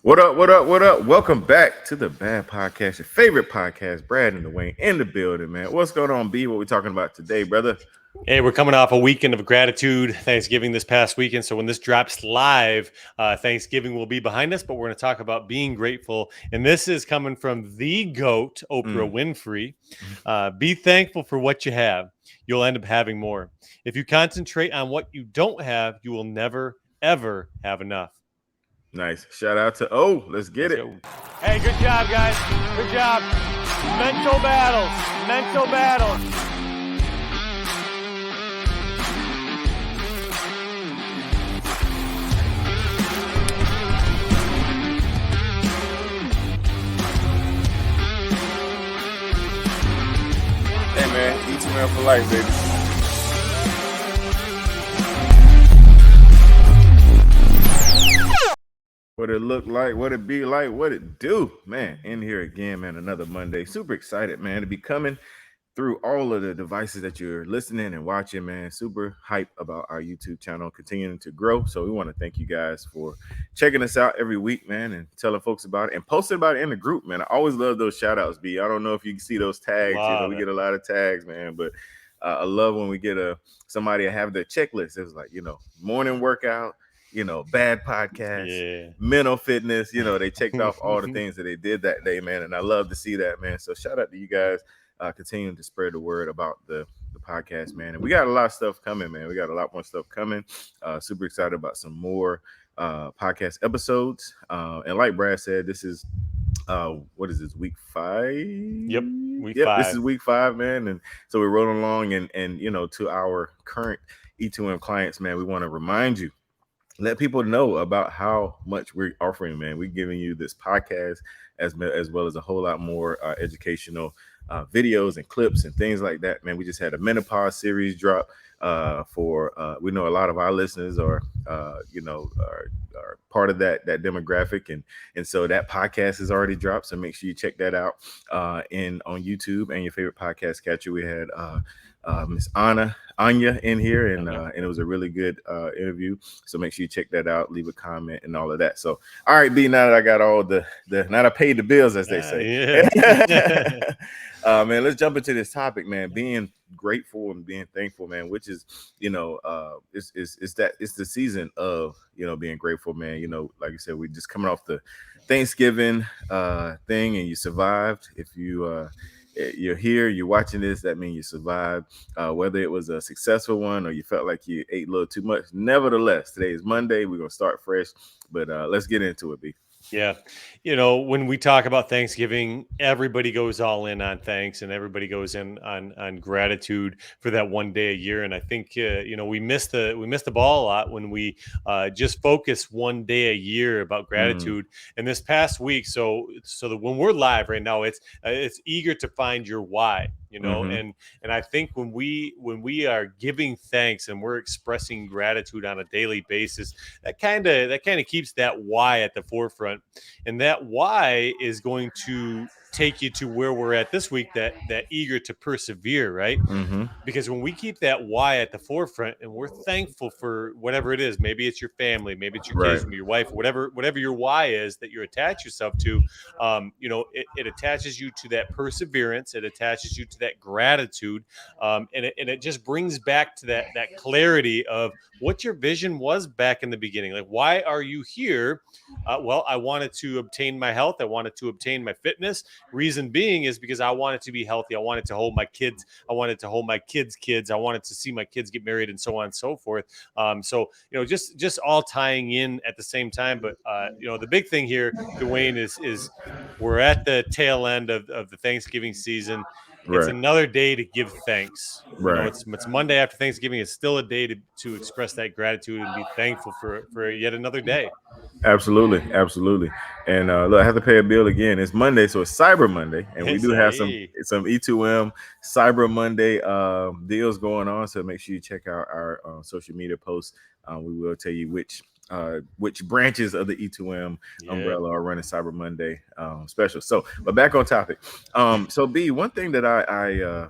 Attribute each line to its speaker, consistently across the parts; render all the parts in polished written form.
Speaker 1: What up? What up? What up? Welcome back to the Bad Podcast, your favorite podcast. Brad and Dawain in the building, man. What's going on, B? What we talking about today, brother?
Speaker 2: Hey, we're coming off a weekend of gratitude, Thanksgiving this past weekend. So when this drops live, Thanksgiving will be behind us, but we're going to talk about being grateful. And this is coming from the GOAT, Oprah Winfrey. Be thankful for what you have. You'll end up having more. If you concentrate on what you don't have, you will never, ever have enough.
Speaker 1: Nice. Shout out to O. Let's get
Speaker 2: Let's
Speaker 1: it.
Speaker 2: go. Hey, good job, guys. Good job. Mental battles. Mental battles.
Speaker 1: Hey, man. Eat some for life, baby. What it look like, what it be like, what it do, man. In here again, man. Another Monday. Super excited, man, to be coming through all of the devices that you're listening and watching, man. Super hype about our YouTube channel continuing to grow. So we want to thank you guys for checking us out every week, man, and telling folks about it and posting about it in the group, man. I always love those shout outs, B. I don't know if you can see those tags. We get a lot of tags, man, but I love when we get somebody have their checklist. It was like, morning workout, bad podcast, mental fitness, they checked off all the things that they did that day, man. And I love to see that, man. So shout out to you guys. Continuing to spread the word about the podcast, man. And we got a lot of stuff coming, man. We got a lot more stuff coming. Super excited about some more podcast episodes. And like Brad said, this is what is this, week 5?
Speaker 2: Yep, week 5.
Speaker 1: This is week 5, man. And so we're rolling along and to our current E2M clients, man, we want to remind you, let people know about how much we're offering, man. We're giving you this podcast as well as a whole lot more educational videos and clips and things like that, man. We just had a menopause series drop for we know a lot of our listeners are part of that demographic, and so that podcast is already dropped. So make sure you check that out on YouTube and your favorite podcast catcher. We had Miss Anya in here, and it was a really good interview. So make sure you check that out, leave a comment and all of that. So all right, B, now that I got all the now I paid the bills, as they say. Man, let's jump into this topic, man. Being grateful and being thankful, man, which is it's the season of being grateful, man. Like I said, we just coming off the Thanksgiving thing, and you survived. If you're here, you're watching this, that means you survived, whether it was a successful one or you felt like you ate a little too much. Nevertheless, today is Monday. We're gonna start fresh, but let's get into it, B.
Speaker 2: Yeah. When we talk about Thanksgiving, everybody goes all in on thanks and everybody goes in on gratitude for that one day a year. And I think, we miss the ball a lot when we just focus one day a year about gratitude. And this past week, so that when we're live right now, it's eager to find your why, and I think when we are giving thanks and we're expressing gratitude on a daily basis, that kind of keeps that why at the forefront. And that why is going to take you to where we're at this week, that eager to persevere, right? Because when we keep that why at the forefront and we're thankful for whatever it is, maybe it's your family, maybe it's your kids, maybe your wife, whatever your why is that you attach yourself to, it attaches you to that perseverance, it attaches you to that gratitude, and it just brings back to that clarity of what your vision was back in the beginning. Like, why are you here? Well, I wanted to obtain my health, I wanted to obtain my fitness. Reason being is because I wanted to be healthy. I wanted to hold my kids. I wanted to hold my kids' kids. I wanted to see my kids get married and so on and so forth. So, just all tying in at the same time. But, the big thing here, Dawain, is we're at the tail end of the Thanksgiving season. It's another day to give thanks. It's Monday after Thanksgiving. It's still a day to express that gratitude and be thankful for yet another day.
Speaker 1: Absolutely. And look, I have to pay a bill again. It's Monday, so it's Cyber Monday, and we do have some E2M Cyber Monday deals going on. So make sure you check out our social media posts. We will tell you which branches of the E2M umbrella are running Cyber Monday special. So, but back on topic. So B, one thing that I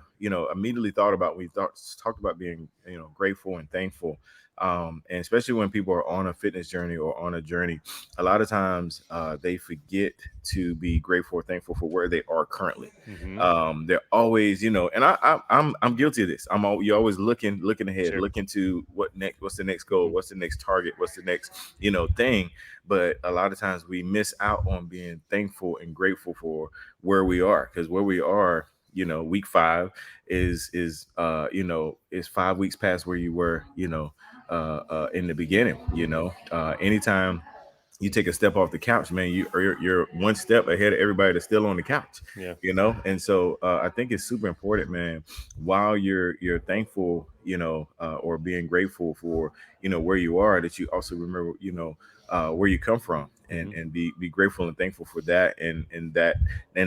Speaker 1: immediately thought about when we talked about being grateful and thankful And especially when people are on a fitness journey or on a journey, a lot of times they forget to be grateful or thankful for where they are currently.
Speaker 2: Hmm.
Speaker 1: They're always, and I'm guilty of this. You're always looking ahead,
Speaker 2: Sure.
Speaker 1: looking to what's the next goal,
Speaker 2: Hmm.
Speaker 1: what's the next target, what's the next thing. But a lot of times we miss out on being thankful and grateful for where we are, because where we are, week 5 is 5 weeks past where you were, in the beginning. Anytime you take a step off the couch, man, you're one step ahead of everybody that's still on the couch.
Speaker 2: Yeah.
Speaker 1: And so I think it's super important, man, while you're thankful, or being grateful for where you are, that you also remember where you come from, and
Speaker 2: Hmm.
Speaker 1: be grateful and thankful for that, and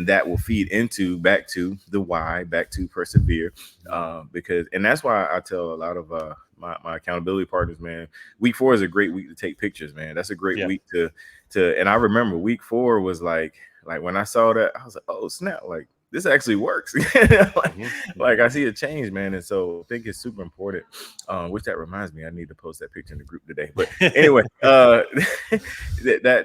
Speaker 1: that will feed into back to the why, back to persevere.
Speaker 2: Hmm.
Speaker 1: Because and that's why I tell a lot of my accountability partners, man, week 4 is a great week to take pictures, man. That's a great
Speaker 2: Yeah.
Speaker 1: week to and I remember week 4 was like when I saw that, I was like, oh snap, like this actually works. like,
Speaker 2: Hmm.
Speaker 1: like
Speaker 2: Hmm.
Speaker 1: I see a change, man. And so I think it's super important. Which that reminds me, I need to post that picture in the group today. But anyway,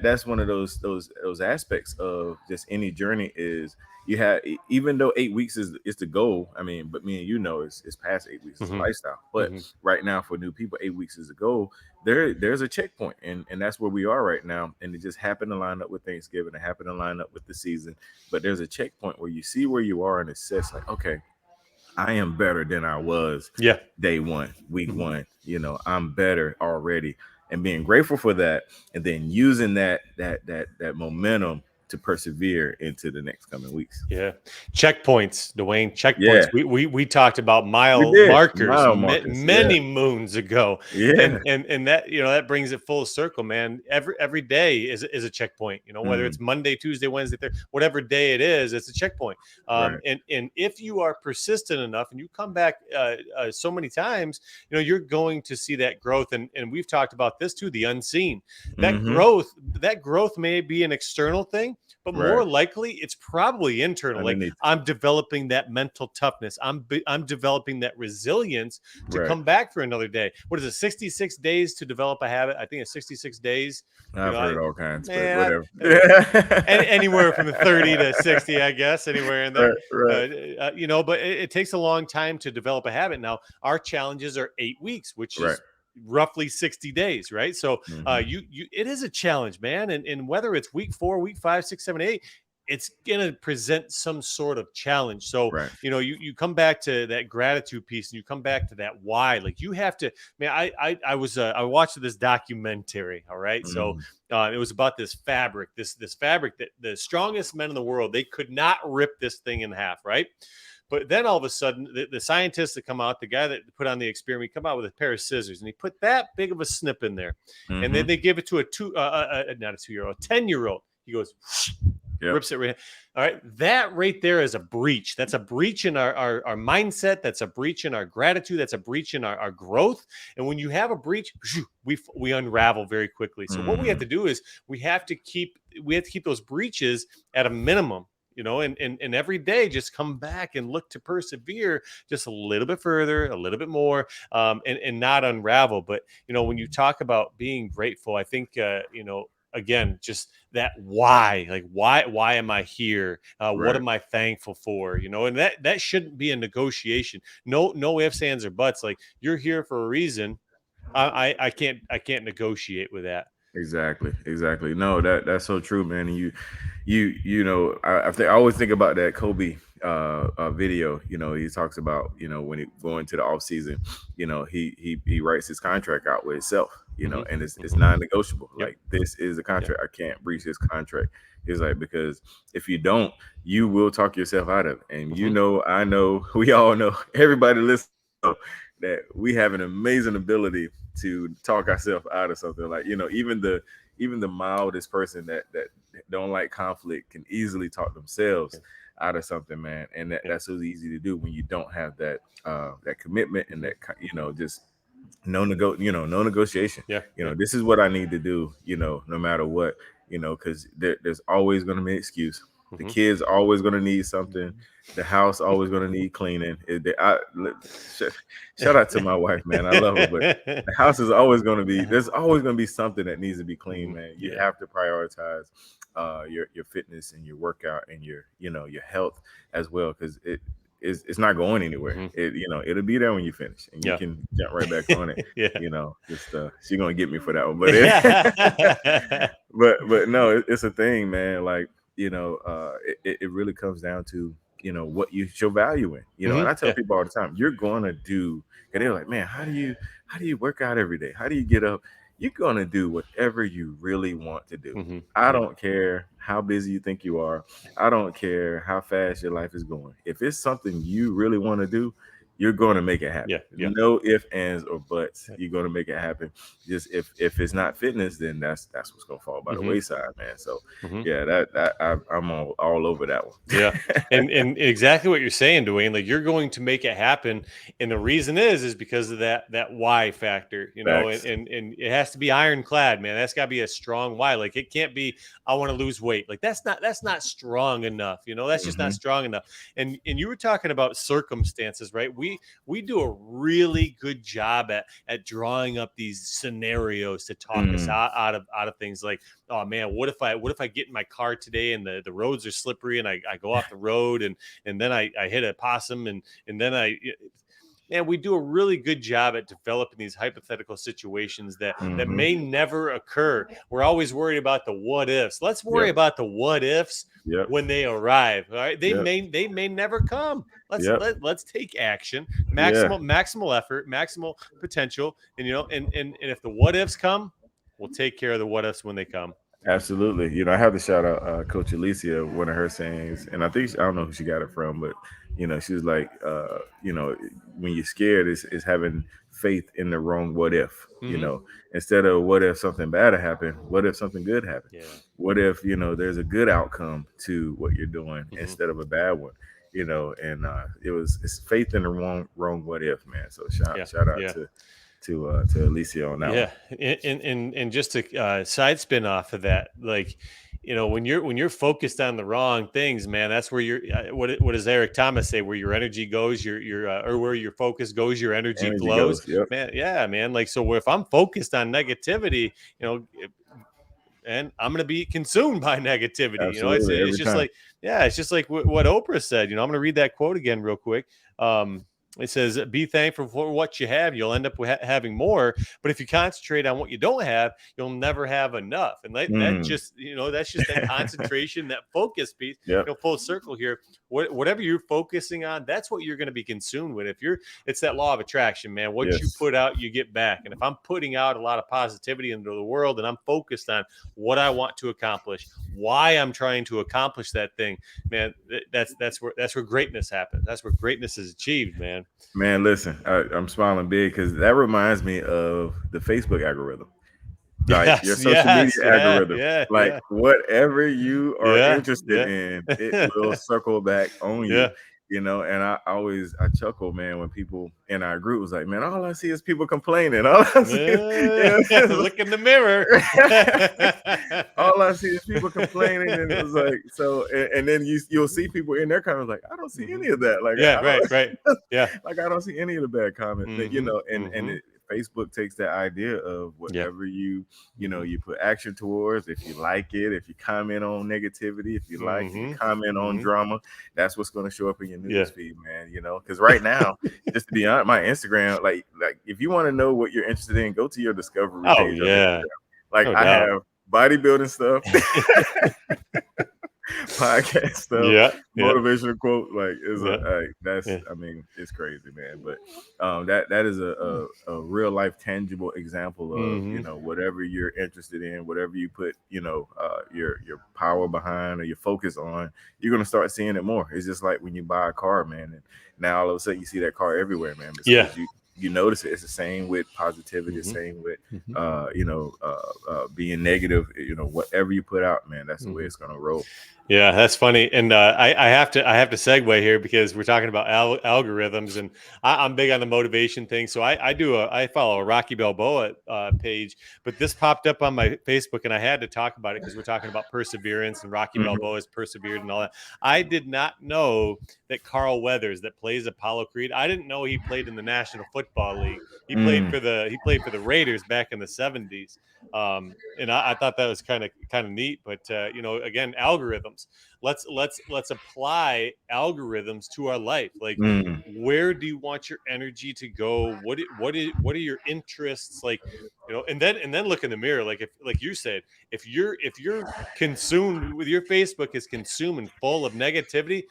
Speaker 1: that's one of those aspects of just any journey is you have, even though 8 weeks is the goal. I mean, but me and it's past 8 weeks, it's a
Speaker 2: Hmm.
Speaker 1: lifestyle. But
Speaker 2: Hmm.
Speaker 1: right now for new people, 8 weeks is the goal. There's a checkpoint, and that's where we are right now. And it just happened to line up with Thanksgiving. It happened to line up with the season. But there's a checkpoint where you see where you are and assess, like, okay, I am better than I was
Speaker 2: Yeah.
Speaker 1: day one, week
Speaker 2: Hmm.
Speaker 1: one. I'm better already, and being grateful for that, and then using that momentum to persevere into the next coming weeks.
Speaker 2: Yeah. Checkpoints, Dwayne, checkpoints.
Speaker 1: Yeah,
Speaker 2: We talked about
Speaker 1: we
Speaker 2: mile
Speaker 1: did
Speaker 2: markers
Speaker 1: mile markers. Yeah,
Speaker 2: many moons ago.
Speaker 1: yeah.
Speaker 2: And that, that brings it full circle, man. Every day is a checkpoint, whether
Speaker 1: Mm,
Speaker 2: it's Monday, Tuesday, Wednesday, Thursday, whatever day it is, it's a checkpoint.
Speaker 1: right.
Speaker 2: And if you are persistent enough and you come back so many times, you're going to see that growth. And we've talked about this too, the unseen. That
Speaker 1: Mm-hmm.
Speaker 2: growth may be an external thing, but
Speaker 1: Right.
Speaker 2: more likely it's probably internal. Like,
Speaker 1: Underneath.
Speaker 2: I'm developing that mental toughness. I'm developing that resilience to
Speaker 1: Right.
Speaker 2: come back for another day. What is it? 66 days to develop a habit. I think it's 66 days.
Speaker 1: I've
Speaker 2: I
Speaker 1: heard all kinds, but
Speaker 2: man, I,
Speaker 1: whatever.
Speaker 2: and anywhere from 30 to 60, I guess, anywhere in there.
Speaker 1: Right. Right.
Speaker 2: But it takes a long time to develop a habit. Now, our challenges are 8 weeks, which
Speaker 1: Right.
Speaker 2: is roughly 60 days, right? So
Speaker 1: Mm-hmm.
Speaker 2: it is a challenge, man. And whether it's week 4, week 5, 6, 7, 8, it's gonna present some sort of challenge. So
Speaker 1: Right.
Speaker 2: you come back to that gratitude piece, and you come back to that why. Like, you have to, man. I watched this documentary. All right, so
Speaker 1: Mm-hmm.
Speaker 2: it was about this fabric, this fabric that the strongest men in the world, they could not rip this thing in half, right? But then all of a sudden, the scientists that come out, the guy that put on the experiment, come out with a pair of scissors, and he put that big of a snip in there, and then
Speaker 1: Mm-hmm.
Speaker 2: they give it to not a 2-year-old, 10-year-old. He goes,
Speaker 1: Yep.
Speaker 2: rips it right. All right, that right there is a breach. That's a breach in our mindset. That's a breach in our gratitude. That's a breach in our growth. And when you have a breach, we unravel very quickly. So what we have
Speaker 1: Mm-hmm.
Speaker 2: to do is we have to keep those breaches at a minimum. And every day just come back and look to persevere just a little bit further, a little bit more, and not unravel. But when you talk about being grateful, I think again, just that why, like, why am I here? What
Speaker 1: Right.
Speaker 2: am I thankful for? And that shouldn't be a negotiation. No ifs, ands, or buts. Like, you're here for a reason. I can't negotiate with that.
Speaker 1: Exactly. Exactly. No, that's so true, man. And I always think about that Kobe video. He talks about when he going to the off season. He writes his contract out with himself.
Speaker 2: Hmm.
Speaker 1: And it's
Speaker 2: Hmm.
Speaker 1: non-negotiable.
Speaker 2: Yep.
Speaker 1: Like, this is a
Speaker 2: Yep.
Speaker 1: contract. I can't breach this contract. He's like, because if you don't, you will talk yourself out of it. And
Speaker 2: Hmm.
Speaker 1: I know, we all know, everybody listen, that we have an amazing ability to talk ourselves out of something. Like, even the mildest person that don't like conflict can easily talk themselves
Speaker 2: Yep.
Speaker 1: out of something, man. And
Speaker 2: Yep.
Speaker 1: that's so easy to do when you don't have that commitment, and
Speaker 2: Hmm.
Speaker 1: just no negotiation.
Speaker 2: Yeah. Yeah.
Speaker 1: This is what I need to do, no matter what. Because there's always going to be an excuse. The
Speaker 2: Mhm.
Speaker 1: kids always going to need something. The house always going to need cleaning. Sh- Shout out to my wife, man. I love her, but the house is always going to be. There's always going to be something that needs to be clean,
Speaker 2: Mhm.
Speaker 1: man. You
Speaker 2: Yeah.
Speaker 1: have to prioritize your fitness and your workout and your health as well, because it's not going anywhere.
Speaker 2: Mhm.
Speaker 1: It'll be there when you finish, and you
Speaker 2: Yeah.
Speaker 1: can jump right back on it.
Speaker 2: Yeah.
Speaker 1: Just she's gonna get me for that one, but
Speaker 2: Yeah.
Speaker 1: but no, it's a thing, man. Like it really comes down to what you show value in. And
Speaker 2: Mhm.
Speaker 1: I tell
Speaker 2: Yeah.
Speaker 1: people all the time, you're gonna do. And they're like, man, how do you work out every day? How do you get up? You're gonna do whatever you really want to do.
Speaker 2: Mhm.
Speaker 1: I
Speaker 2: Yeah.
Speaker 1: don't care how busy you think you are. I don't care how fast your life is going. If it's something you really want to do, you're going to make it happen.
Speaker 2: Yeah. Yeah.
Speaker 1: No ifs, ands, or buts. You're going to make it happen. Just if it's not fitness, then that's what's going to fall by the
Speaker 2: Mhm.
Speaker 1: wayside, man. So
Speaker 2: Mhm.
Speaker 1: yeah, I'm all over that one.
Speaker 2: Yeah. And exactly what you're saying, Dwayne, like you're going to make it happen. And the reason is because of that why factor, and,
Speaker 1: Facts.
Speaker 2: and it has to be ironclad, man. That's gotta be a strong why. Like it can't be, I want to lose weight. Like that's not strong enough, that's just not
Speaker 1: Hmm.
Speaker 2: strong enough. And you were talking about circumstances, right? We do a really good job at drawing up these scenarios to talk us
Speaker 1: Mm.
Speaker 2: out of things like, oh man, what if I get in my car today and the roads are slippery and I go off the road and then I hit a possum and then man, we do a really good job at developing these hypothetical situations that
Speaker 1: Hmm.
Speaker 2: may never occur. We're always worried about the what ifs. Let's worry
Speaker 1: Yep.
Speaker 2: about the what ifs
Speaker 1: Yep.
Speaker 2: when they arrive. All right. They
Speaker 1: Yep.
Speaker 2: may never come. Let's
Speaker 1: Yep.
Speaker 2: let's take action,
Speaker 1: Yeah.
Speaker 2: maximal effort, maximal potential. And and if the what ifs come, we'll take care of the what ifs when they come.
Speaker 1: Absolutely. I have to shout out Coach Alicia, one of her sayings, and I don't know who she got it from, but she was like, when you're scared, is having faith in the wrong what if.
Speaker 2: Hmm.
Speaker 1: Instead of what if something bad happened, what if something good happened?
Speaker 2: Yeah.
Speaker 1: What if there's a good outcome to what you're doing
Speaker 2: Hmm.
Speaker 1: instead of a bad one? And it's faith in the wrong what if, man. So
Speaker 2: Yeah.
Speaker 1: shout out
Speaker 2: Yeah.
Speaker 1: to Alicia on that one.
Speaker 2: Yeah, and just to side spin off of that, like when you're focused on the wrong things, man, that's where you're. What does Eric Thomas say? Where your energy goes, or where your focus goes, your energy
Speaker 1: Energy
Speaker 2: flows,
Speaker 1: goes. Yep.
Speaker 2: man. Yeah, man. Like so, if I'm focused on negativity, and I'm going to be consumed by negativity. It's
Speaker 1: Absolutely.
Speaker 2: it's
Speaker 1: Every
Speaker 2: just
Speaker 1: time.
Speaker 2: like, yeah, it's just like what Oprah said. I'm going to read that quote again real quick. It says, "Be thankful for what you have. You'll end up having more. But if you concentrate on what you don't have, you'll never have enough." And that
Speaker 1: Mm.
Speaker 2: just, that's just that concentration, that focus piece.
Speaker 1: Yep.
Speaker 2: Full circle here. Whatever you're focusing on, that's what you're going to be consumed with. It's that law of attraction, man. What you
Speaker 1: Yes.
Speaker 2: put out, you get back. And if I'm putting out a lot of positivity into the world, and I'm focused on what I want to accomplish, why I'm trying to accomplish that thing, man, that's where greatness happens. That's where greatness is achieved, man.
Speaker 1: Man, listen, I'm smiling big because that reminds me of the Facebook algorithm, like your
Speaker 2: Yes,
Speaker 1: social media
Speaker 2: yes, yeah,
Speaker 1: algorithm.
Speaker 2: yeah,
Speaker 1: Like
Speaker 2: yeah,
Speaker 1: whatever you are
Speaker 2: yeah,
Speaker 1: interested
Speaker 2: yeah,
Speaker 1: in, it will circle back on you.
Speaker 2: yeah.
Speaker 1: And I chuckle, man, when people in our group was like, man, all I see is people complaining. All I see is,
Speaker 2: Look in the mirror.
Speaker 1: all I see is people complaining, and it was like so. And then you'll see people in their comments like, I don't see any
Speaker 2: Mhm.
Speaker 1: of that. Like
Speaker 2: Yeah,
Speaker 1: I
Speaker 2: right,
Speaker 1: don't.
Speaker 2: right. Yeah.
Speaker 1: Like I don't see any of the bad comments.
Speaker 2: Hmm.
Speaker 1: And
Speaker 2: Hmm.
Speaker 1: Facebook takes that idea of
Speaker 2: Yeah.
Speaker 1: whatever
Speaker 2: Hmm.
Speaker 1: you put action towards. If you like it, if you comment on negativity, if you like it, you
Speaker 2: Hmm.
Speaker 1: comment on
Speaker 2: Hmm.
Speaker 1: drama, that's what's going to show up in your
Speaker 2: Yeah.
Speaker 1: news feed, man. Because right now, just to be honest, my Instagram, like if you want to know what you're interested in, go to your discovery
Speaker 2: Oh
Speaker 1: page on
Speaker 2: yeah,
Speaker 1: Instagram. Like
Speaker 2: no
Speaker 1: I
Speaker 2: doubt.
Speaker 1: have bodybuilding stuff, podcast stuff,
Speaker 2: Yeah, yeah,
Speaker 1: motivational quote. Like is
Speaker 2: yeah,
Speaker 1: that's
Speaker 2: yeah.
Speaker 1: I mean it's crazy, man. But that is a real life tangible example of
Speaker 2: Hmm.
Speaker 1: whatever you're interested in, whatever you put your power behind or your focus on, you're gonna start seeing it more. It's just like when you buy a car, man, and now all of a sudden you see that car everywhere, man,
Speaker 2: Yeah.
Speaker 1: because you notice it. It's the same with positivity, the
Speaker 2: Mhm.
Speaker 1: same with
Speaker 2: Mhm.
Speaker 1: being negative. Whatever you put out, man, that's the way
Speaker 2: Mhm.
Speaker 1: it's gonna roll.
Speaker 2: Yeah, that's funny, and I have to segue here because we're talking about algorithms, and I'm big on the motivation thing. So I follow a Rocky Balboa page, but this popped up on my Facebook, and I had to talk about it because we're talking about perseverance, and Rocky
Speaker 1: Hmm.
Speaker 2: Balboa has persevered and all that. I did not know that Carl Weathers, that plays Apollo Creed, I didn't know he played in the National Football League. He played for the Raiders back in the '70s. And I thought that was kind of neat. But again, algorithms. Let's apply algorithms to our life. Like,
Speaker 1: Mm.
Speaker 2: where do you want your energy to go? What are your interests? Like, and then look in the mirror. Like, if, like you said, if you're consumed with, your Facebook is consumed and full of negativity,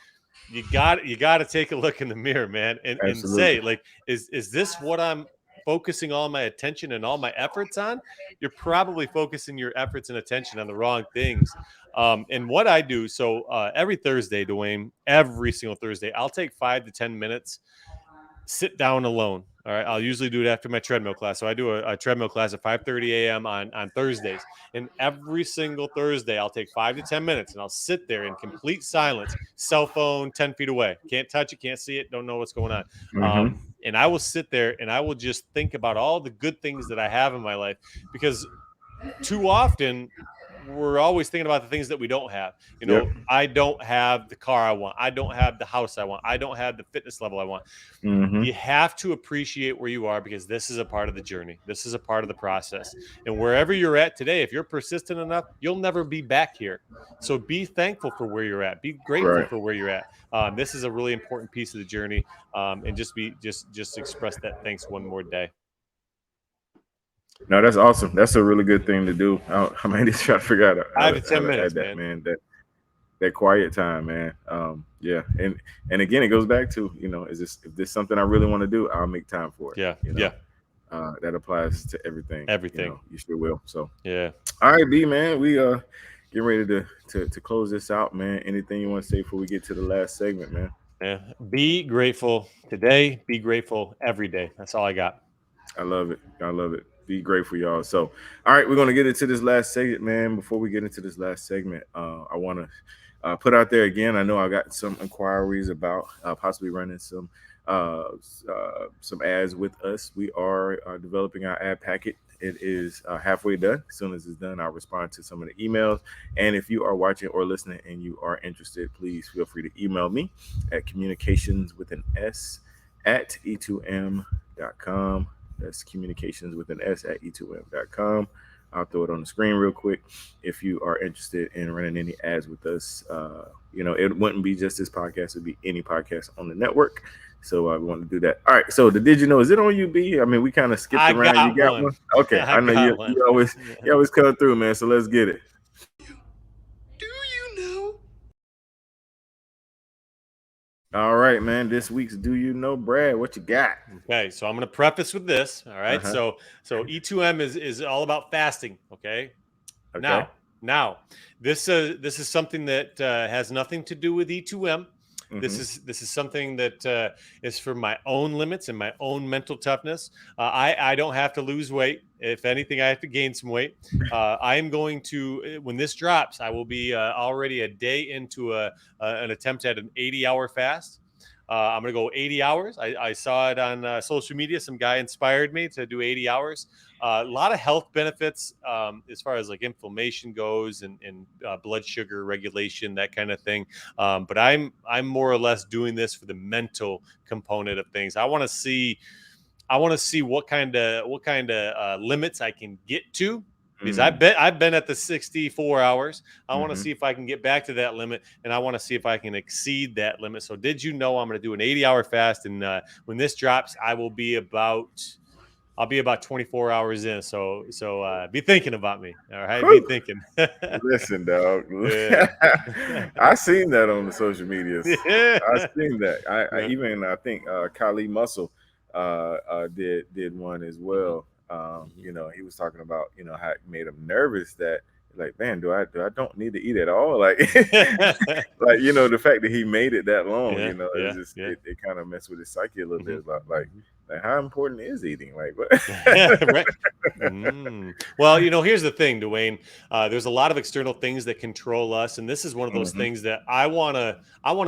Speaker 2: you got to take a look in the mirror, man, and
Speaker 1: Absolutely.
Speaker 2: say, like, is this what I'm focusing all my attention and all my efforts on? You're probably focusing your efforts and attention on the wrong things. And what I do, so every Thursday, Dwayne, every single Thursday, I'll take 5 to 10 minutes, sit down alone. All right. I'll usually do it after my treadmill class. So I do a treadmill class at 5:30 a.m. on Thursdays. And every single Thursday, I'll take 5 to 10 minutes and I'll sit there in complete silence, cell phone 10 feet away. Can't touch it, can't see it, don't know what's going on.
Speaker 1: Hmm.
Speaker 2: And I will sit there and I will just think about all the good things that I have in my life, because too often we're always thinking about the things that we don't have.
Speaker 1: Yep.
Speaker 2: I don't have the car I want. I don't have the house I want. I don't have the fitness level I want.
Speaker 1: Hmm.
Speaker 2: You have to appreciate where you are, because this is a part of the journey. This is a part of the process. And wherever you're at today, if you're persistent enough, you'll never be back here. So be thankful for where you're at. Be grateful
Speaker 1: Right.
Speaker 2: for where you're at. This is a really important piece of the journey. And just express that thanks one more day.
Speaker 1: No, that's awesome. That's a really good thing to do. I might need to try to figure out how
Speaker 2: Five
Speaker 1: to
Speaker 2: to
Speaker 1: how
Speaker 2: ten
Speaker 1: to add
Speaker 2: minutes,
Speaker 1: that,
Speaker 2: man.
Speaker 1: man. That quiet time, man. Yeah, and again, it goes back to, is this if this something I really want to do, I'll make time for it.
Speaker 2: Yeah, yeah,
Speaker 1: That applies to everything.
Speaker 2: everything.
Speaker 1: You sure will. So,
Speaker 2: Yeah,
Speaker 1: all right, B man, we getting ready to close this out, man. Anything you want to say before we get to the last segment, man?
Speaker 2: yeah. Be grateful today. Be grateful every day. That's all I got.
Speaker 1: I love it. I love it. Be grateful, y'all. So, all right, we're gonna get into this last segment, man. Before we get into this last segment, I want to put out there again. I know I got some inquiries about possibly running some ads with us. We are developing our ad packet. It is halfway done. As soon as it's done, I'll respond to some of the emails. And if you are watching or listening and you are interested, please feel free to email me at communications with an S at e2m.com. That's communications with an S at e2m.com. I'll throw it on the screen real quick. If you are interested in running any ads with us, it wouldn't be just this podcast; it'd be any podcast on the network. So we want to do that. All right. So the did you know, is it on you, B? I mean, we kind of skipped
Speaker 2: I
Speaker 1: around. You
Speaker 2: got
Speaker 1: got
Speaker 2: one.
Speaker 1: one? Okay.
Speaker 2: I
Speaker 1: I know
Speaker 2: got
Speaker 1: you.
Speaker 2: one.
Speaker 1: You always come through, man. So let's get it.
Speaker 3: Do you know?
Speaker 1: All right, man. This week's Do You Know, Brad? What you got?
Speaker 2: Okay, so I'm going to preface with this. All
Speaker 1: Uh
Speaker 2: right,
Speaker 1: huh.
Speaker 2: so E2M is all about fasting. Okay,
Speaker 1: Okay.
Speaker 2: now this is something that has nothing to do with E2M. This
Speaker 1: Mm-hmm.
Speaker 2: is something that is for my own limits and my own mental toughness. I don't have to lose weight. If anything, I have to gain some weight. I am going to, when this drops, I will be already a day into an attempt at an 80-hour fast. I'm going to go 80 hours. I saw it on social media. Some guy inspired me to do 80 hours. A lot of health benefits as far as like inflammation goes, and blood sugar regulation, that kind of thing. But I'm more or less doing this for the mental component of things. I want to see what kind of limits I can get to, because
Speaker 1: Mm-hmm.
Speaker 2: I've been at the 64 hours. I want to
Speaker 1: Mm-hmm.
Speaker 2: see if I can get back to that limit, and I want to see if I can exceed that limit. So did you know I'm going to do an 80-hour fast, and when this drops, I'll be about 24 hours in. So be thinking about me. All right, be
Speaker 1: Whew.
Speaker 2: thinking.
Speaker 1: Listen, dog.
Speaker 2: Yeah.
Speaker 1: I seen that on the social medias.
Speaker 2: Yeah.
Speaker 1: I seen that.
Speaker 2: Yeah.
Speaker 1: I think Kali Muscle did one as
Speaker 2: Mhm.
Speaker 1: well.
Speaker 2: Mhm.
Speaker 1: He was talking about how it made him nervous that, like, man, do I don't need to eat at all? Like, like the fact that he made it that long,
Speaker 2: Yeah.
Speaker 1: it's
Speaker 2: Yeah.
Speaker 1: just
Speaker 2: Yeah.
Speaker 1: it kind of messed with his psyche a little bit
Speaker 2: Mhm.
Speaker 1: about, like,
Speaker 2: Mhm.
Speaker 1: Like, how important is eating? Like, what?
Speaker 2: Right. Well, here's the thing, Dwayne. There's a lot of external things that control us, and this is one of those
Speaker 1: Mhm.
Speaker 2: things that I wanna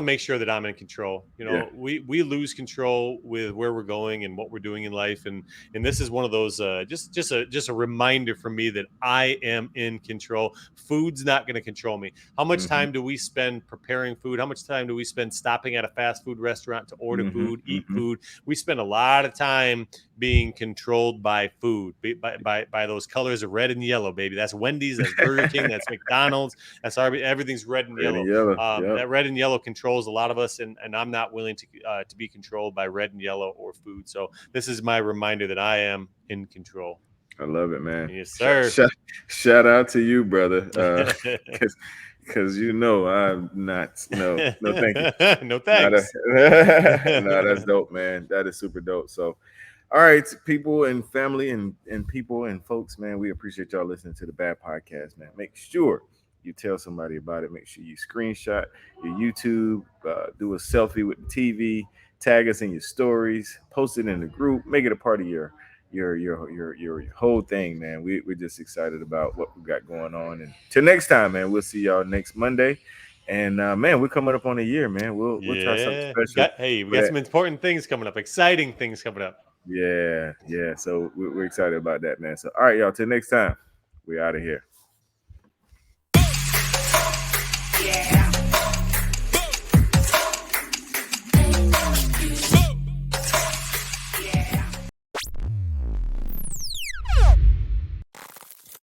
Speaker 2: make sure that I'm in control.
Speaker 1: Yeah.
Speaker 2: We lose control with where we're going and what we're doing in life, and this is one of those just a reminder for me that I am in control. Food's not going to control me. How much
Speaker 1: Mhm.
Speaker 2: time do we spend preparing food? How much time do we spend stopping at a fast food restaurant to order
Speaker 1: Mhm.
Speaker 2: food, eat
Speaker 1: Mhm.
Speaker 2: food? We spend a lot of time being controlled by food, by those colors of red and yellow, baby. That's Wendy's, that's Burger King, that's McDonald's, that's everything's red and
Speaker 1: Red
Speaker 2: yellow.
Speaker 1: and yellow. Yep.
Speaker 2: That red and yellow controls a lot of us, and I'm not willing to be controlled by red and yellow or food. So this is my reminder that I am in control.
Speaker 1: I love it, man.
Speaker 2: Yes,
Speaker 1: Shout,
Speaker 2: sir.
Speaker 1: shout, shout out to you, brother. Because I'm not. No, no, thank you.
Speaker 2: No
Speaker 1: Not a,
Speaker 2: thanks.
Speaker 1: no, that's dope, man. That is super dope. So, all right, people and family and people and folks, man, we appreciate y'all listening to the Bad Podcast, man. Make sure you tell somebody about it. Make sure you screenshot your YouTube, do a selfie with the TV, tag us in your stories, post it in the group, make it a part of your whole thing, man. We're just excited about what we got going on. And till next time, man, we'll see y'all next Monday. And man, we're coming up on a year, man. We'll try something
Speaker 2: Yeah.
Speaker 1: special
Speaker 2: We
Speaker 1: for
Speaker 2: got
Speaker 1: that.
Speaker 2: some important things coming up, exciting things coming up.
Speaker 1: Yeah, yeah. So we're excited about that, man. So all right, y'all. Till next time, we out of here.